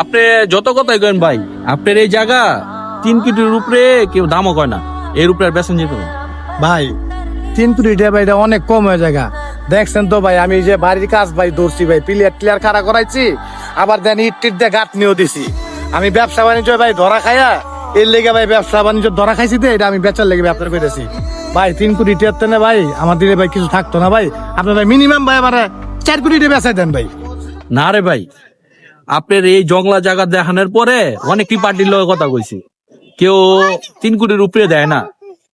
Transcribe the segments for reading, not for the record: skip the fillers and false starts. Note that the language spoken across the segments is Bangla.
আপনি যত কথাই কেন ভাই, আপনার এই জায়গা 3 কোটির উপরে কেউ দামও কয় না, এর উপরে আর বেতন যেত না। ভাই 3 কোটি টাকা ভাই, এটা অনেক কম হয়ে জায়গা। দেখছেন তো ভাই, আমি যে বাড়ির কাজ ভাই ধরছি ভাই, প্লেয়ার খাড়া করাইছি, আবার দেন ইট টিট দিয়ে গাঁথনিও দিছি। আমি ব্যবসা বাণিজ্য ভাই ধরা খাইয়া, এর লেগে ভাই ব্যবসা বাণিজ্য ধরা খাইছি তো, এটা আমি বেচার লেগে ব্যবসা করেছি ভাই। 3 কোটি টাকা না ভাই, আমার দিলে ভাই কিছু থাকতো না ভাই। আপনার ভাই মিনিমাম ভাই আমার 4 কোটি টাকা বেচাই দেন ভাই। না রে ভাই, আপনার এই জংলা জায়গা দেখানোর পরে অনেকই পার্টির লোক কথা কইছি, কেউ 3 কোটির উপরে দেয় না।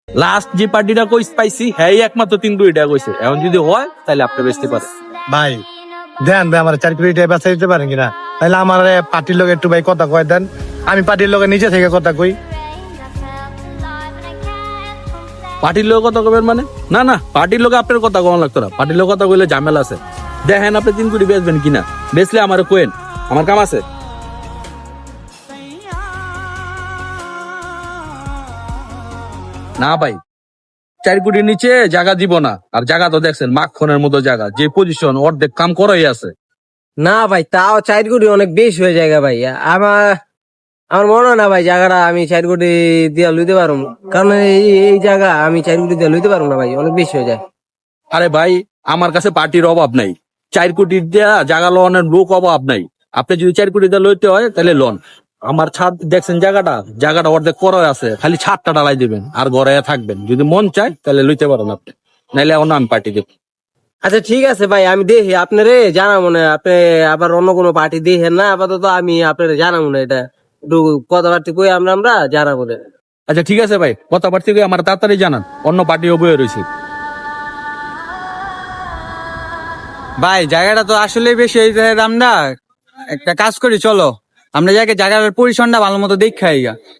লাস্ট যে পার্টিটা পাইছি হ্যাঁ একমাত্র 3 কোটি টাকা কইছে। এখন যদি হয় তাহলে আপনি বেচতে পারেন। ভাই দেন ভাই, আমার 4 কোটি টাকা বেচা দিতে পারেন কিনা? তাহলে আমার পার্টির লোক একটু ভাই কথা কয় দেন, আমি পার্টির লোকের নিচে থেকে কথা কই। পার্টির লোক কথা কবেন মানে? না না, পার্টির লোক আপনার কথা কম লাগতো না। পার্টির লোক কথা কইলে ঝামেলা আছে। দেখেন আপনি 3 কোটি বেচবেন কিনা, বেচলে আমার কোয়েন, আমার কাম আছে। না ভাই, 4 কোটির নিচে জায়গা দিব না। আর জায়গা তো দেখছেন মাখনের মতো জায়গা, যে পজিশন অর্ধেক কাম করাই আছে। না ভাই, তাও 4 কোটি অনেক বেশি হয়ে যায় ভাই। আমার আমার মনে হয় না ভাই জায়গাটা আমি 4 কোটি দিয়ে লইতে পারবো, কারণ এই জায়গা আমি 4 কোটি দিয়ে লইতে পারবো না ভাই, অনেক বেশি হয়ে যায়। আরে ভাই, আমার কাছে পার্টির অভাব নাই, 4 কোটি দেয়া জায়গা লোনের লোক অভাব নাই। আপনি যদি 4 কোটি দিয়ে লইতে হয় তাহলে লোন। আমার ছাদ দেখছেন, জায়গাটা অর্ধেক করা আছে, খালি ছাদটা ঢালাই দিবেন আর ঘরে থাকবেন। যদি মন চায় তাহলে লইতে পারেন আপনি, নাইলে এখন আমি পার্টি দেব। আচ্ছা ঠিক আছে ভাই, আমি দেখি আপনারে জানাবো না। আপনি আবার অন্য কোনো পার্টি দেখেন না, আপাতত আমি আপনারে জানাবো না। এটা একটু কথাবার্তা কই আমরা জানাবো না। আচ্ছা ঠিক আছে ভাই, কথাবার্তা করে আমার তাড়াতাড়ি জানান, অন্য পার্টিও বয়ে রয়েছে। ভাই জায়গাটা তো আসলে বেশি এই দাম না। একটা কাজ করি, চলো আমরা জায়গার পরিসরটা ভালো মতো দেখাই,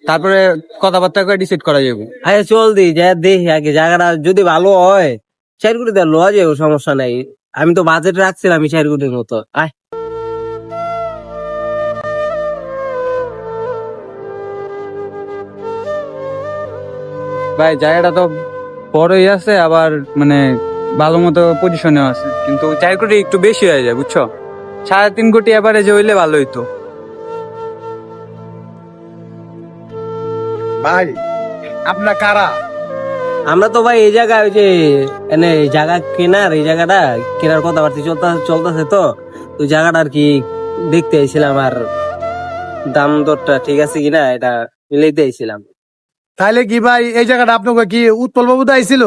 তারপরে কথাবার্তা করে ডিসাইড করা যাবে। আচ্ছা চল দেখি আগে জায়গাটা যদি ভালো হয় 4 কোটি দিয়ে লওয়া যাবে, সমস্যা নাই। আমি তো বাজেট রাখছিলাম 4 কোটির মতো। আয় ভাই জায়গাটা তো বড়ই আছে, আবার মানে ভালো মতো পজিশনে আছে, কিন্তু 4 কোটি একটু বেশি হয়ে যায় বুঝছো। 3.5 কোটি এভারেজে হইলে ভালো হইতো। ভাই আপনার কারা? আমরা তো ভাই এই জায়গা ওই যে এনে জায়গা কেনার, এই জায়গাটা কেনার কথাবার্তা চলতেছে তো ওই জায়গাটা আর কি দেখতে আইছিলাম, আর দাম দরটা ঠিক আছে কিনা এটা মিলাইতে আইছিলাম। তাহলে কি ভাই এই জায়গাটা আপনাকে কি উৎপল বাবু আইছিল?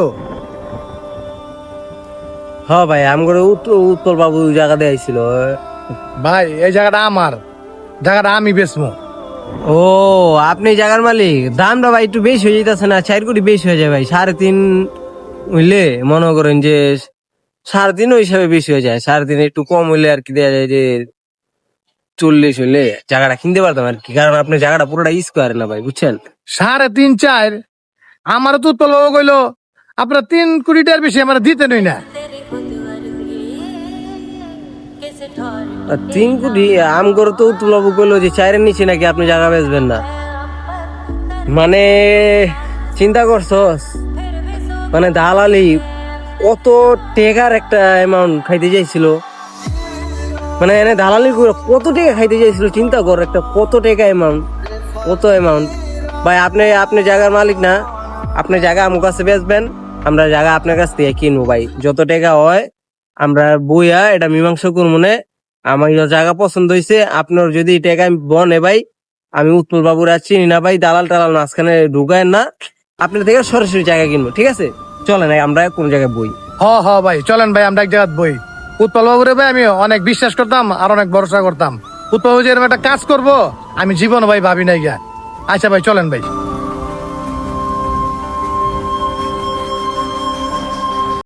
হ্যাঁ ভাই, আমগর উৎপল বাবু জায়গাতে আইছিল। ভাই এই জায়গাটা আমার, জায়গাটা আমি বেচবো। ও আপনি জায়গার মালিক? দামটা ভাই একটু বেশি হয়ে যেতেছে না? 4 কোটি বেশি হয়ে যায় ভাই। 3.5 হইলে মনে করেন যে 3.5 হিসাবে বেশি হয়ে যায়। 3.5 একটু কম হইলে আর কি দেওয়া যায় যে 40 হইলে জায়গাটা কিনতে পারতাম আর কি, কারণ আপনি জায়গাটা পুরোটা স্কোয়ার না ভাই, বুঝছেন। 3.5 4, আমার তো উৎপল বাবু কইলো আপনার 3 কোটি টাকার বেশি আমার দিতে নই না। 3 কোটি আমগর তো উৎপল বাবু কইলো যে 4-এর নিচে নাকি আপনি জায়গা বেচবেন না। মানে চিন্তা করছস, মানে দালালি কত টাকার একটা অ্যামাউন্ট খাইতে চাইছিল। মানে এনে দালালি করে কত টাকা খাইতে চাইছিল, চিন্তা কর একটা কত টাকা অ্যামাউন্ট, কত অ্যামাউন্ট। ভাই আপনি জায়গার মালিক না, আপনি জায়গা আমার কাছে বেচবেন, আমরা জায়গা আপনার কাছ থেকে কিনবো ভাই। যত টাকা হয় আমরা বইয়া এটা মীমাংসা করবো না। আমার জায়গা পছন্দ হয়েছে, আপনার যদি টাকা বনে ভাই, আমি উৎপল বাবুরা চিনি না ভাই, দালাল টালাল মাঝখানে ঢুকায় না, আপনার থেকে সরাসরি জায়গা কিনবো। ঠিক আছে চলেন আমরা কোন জায়গায় বই। হ ভাই চলেন ভাই, আমরা এক জায়গায় বই। উৎপল বাবুরে ভাই আমি অনেক বিশ্বাস করতাম আর অনেক ভরসা করতাম। উৎপল বাবু যে এরকম একটা কাজ করবো আমি জীবন ভাই ভাবি নাই গা। আচ্ছা ভাই চলেন ভাই।